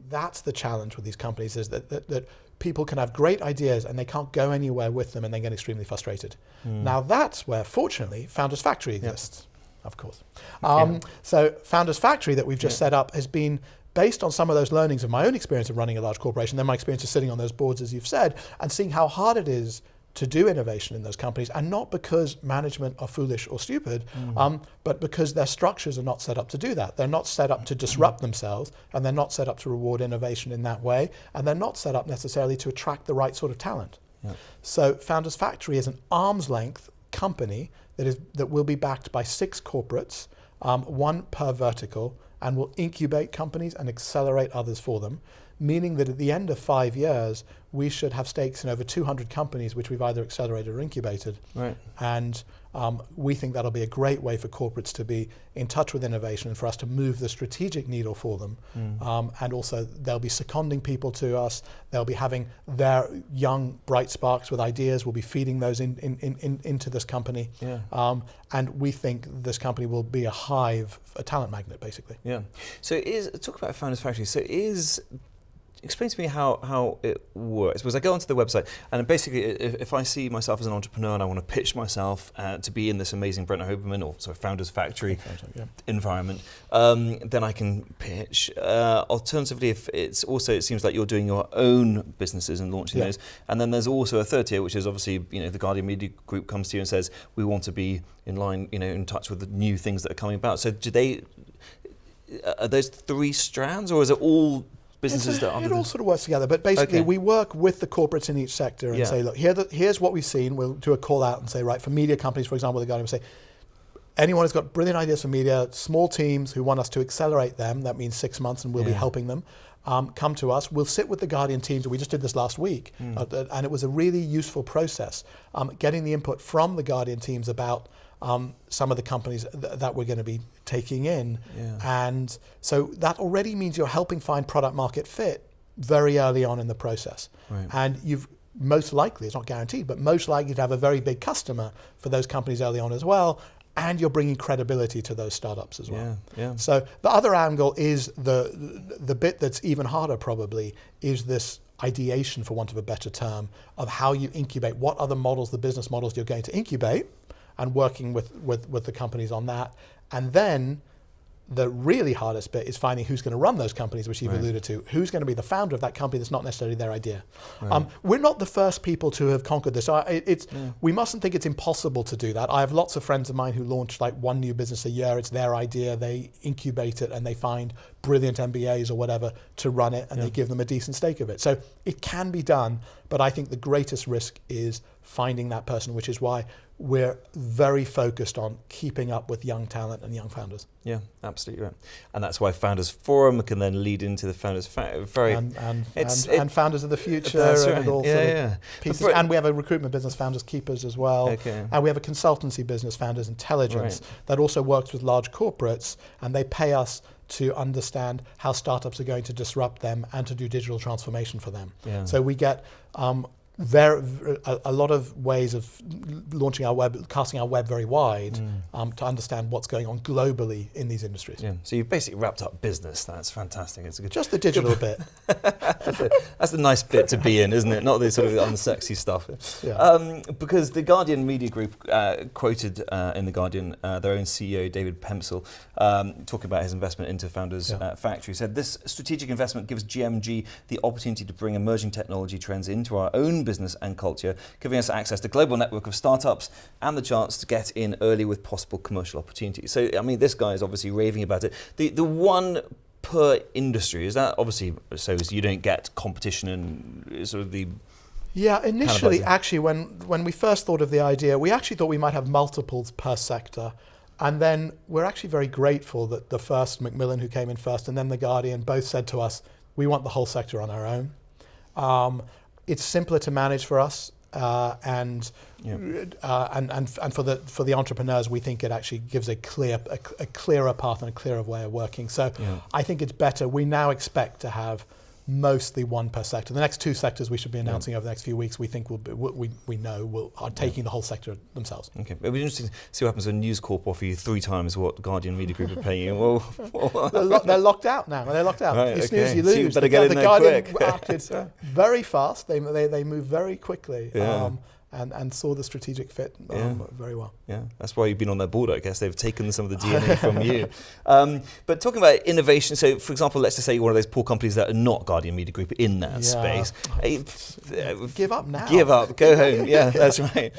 that's the challenge with these companies, is that people can have great ideas and they can't go anywhere with them and they get extremely frustrated. Now that's where, fortunately, Founders Factory exists, of course. So Founders Factory that we've just set up has been based on some of those learnings of my own experience of running a large corporation, then my experience of sitting on those boards, as you've said, and seeing how hard it is to do innovation in those companies, and not because management are foolish or stupid, but because their structures are not set up to do that. They're not set up to disrupt themselves, and they're not set up to reward innovation in that way, and they're not set up necessarily to attract the right sort of talent. So Founders Factory is an arm's length company that will be backed by 6 corporates, 1 per vertical, and will incubate companies and accelerate others for them, meaning that at the end of 5 years, we should have stakes in over 200 companies which we've either accelerated or incubated. And we think that'll be a great way for corporates to be in touch with innovation and for us to move the strategic needle for them. And also they'll be seconding people to us. They'll be having their young, bright sparks with ideas. We'll be feeding those into this company. And we think this company will be a hive, a talent magnet, basically. So talk about Founders Factory. So explain to me how it works. Because I go onto the website, and basically, if I see myself as an entrepreneur and I want to pitch myself to be in this amazing Brent Hoberman or Founders Factory environment, then I can pitch. Alternatively, if it seems like you're doing your own businesses and launching those, and then there's also a third tier, which is obviously the Guardian Media Group comes to you and says we want to be in line, in touch with the new things that are coming about. So are those 3 strands, or is it all businesses that are? It all sort of works together, but basically we work with the corporates in each sector and say, look, here's what we've seen. We'll do a call out and say, right, for media companies, for example, the Guardian will say, anyone who's got brilliant ideas for media, small teams who want us to accelerate them, that means 6 months and we'll be helping them, come to us. We'll sit with the Guardian teams, and we just did this last week, and it was a really useful process, getting the input from the Guardian teams about some of the companies that we're going to be taking in. And so that already means you're helping find product market fit very early on in the process. And you've most likely, it's not guaranteed, but most likely to have a very big customer for those companies early on as well. And you're bringing credibility to those startups as well. So the other angle is the bit that's even harder probably is this ideation, for want of a better term, of how you incubate, what are the business models you're going to incubate, and working with the companies on that. And then the really hardest bit is finding who's going to run those companies, which you've alluded to. Who's going to be the founder of that company that's not necessarily their idea. We're not the first people to have conquered this. We mustn't think it's impossible to do that. I have lots of friends of mine who launch like 1 new business a year. It's their idea. They incubate it and they find brilliant MBAs or whatever to run it, and they give them a decent stake of it. So it can be done, but I think the greatest risk is finding that person, which is why we're very focused on keeping up with young talent and young founders. Yeah, absolutely right. And that's why Founders Forum can then lead into the Founders Factory. And Founders of the Future. And all sort of pieces. And we have a recruitment business, Founders Keepers, as well. And we have a consultancy business, Founders Intelligence, that also works with large corporates, and they pay us to understand how startups are going to disrupt them and to do digital transformation for them. So we get a lot of ways of launching our web, casting our web very wide to understand what's going on globally in these industries. So you've basically wrapped up business. That's fantastic. It's a good. Just the digital bit. That's the nice bit to be in, isn't it? Not the sort of unsexy stuff. Because the Guardian Media Group quoted in the Guardian their own CEO David Pemsel talking about his investment into Founders Factory. Said this strategic investment gives GMG the opportunity to bring emerging technology trends into our own business and culture, giving us access to a global network of startups and the chance to get in early with possible commercial opportunities. So, I mean, this guy is obviously raving about it. The one per industry, is that obviously so you don't get competition and sort of the... Yeah, initially, actually, when we first thought of the idea, we actually thought we might have multiples per sector. And then we're actually very grateful that the first Macmillan, who came in first, and then the Guardian both said to us, we want the whole sector on our own. It's simpler to manage for us, and for the entrepreneurs, we think it actually gives a clearer path and a clearer way of working. So I think it's better. We now expect to have mostly one per sector. The next 2 sectors we should be announcing over the next few weeks, we think are taking the whole sector themselves. Okay, it'll be interesting to see what happens when News Corp offer you 3 times what Guardian Media Group are paying you. Well, they're locked out now. They're locked out. Right, you snooze, you so lose. you better get in there Guardian quick. acted very fast. They move very quickly. Yeah. And saw the strategic fit very well. Yeah, that's why you've been on their board, I guess. They've taken some of the DNA from you. But talking about innovation, so for example, let's just say you're one of those poor companies that are not Guardian Media Group in that space. Give up now. Give up, go home. Yeah, that's right.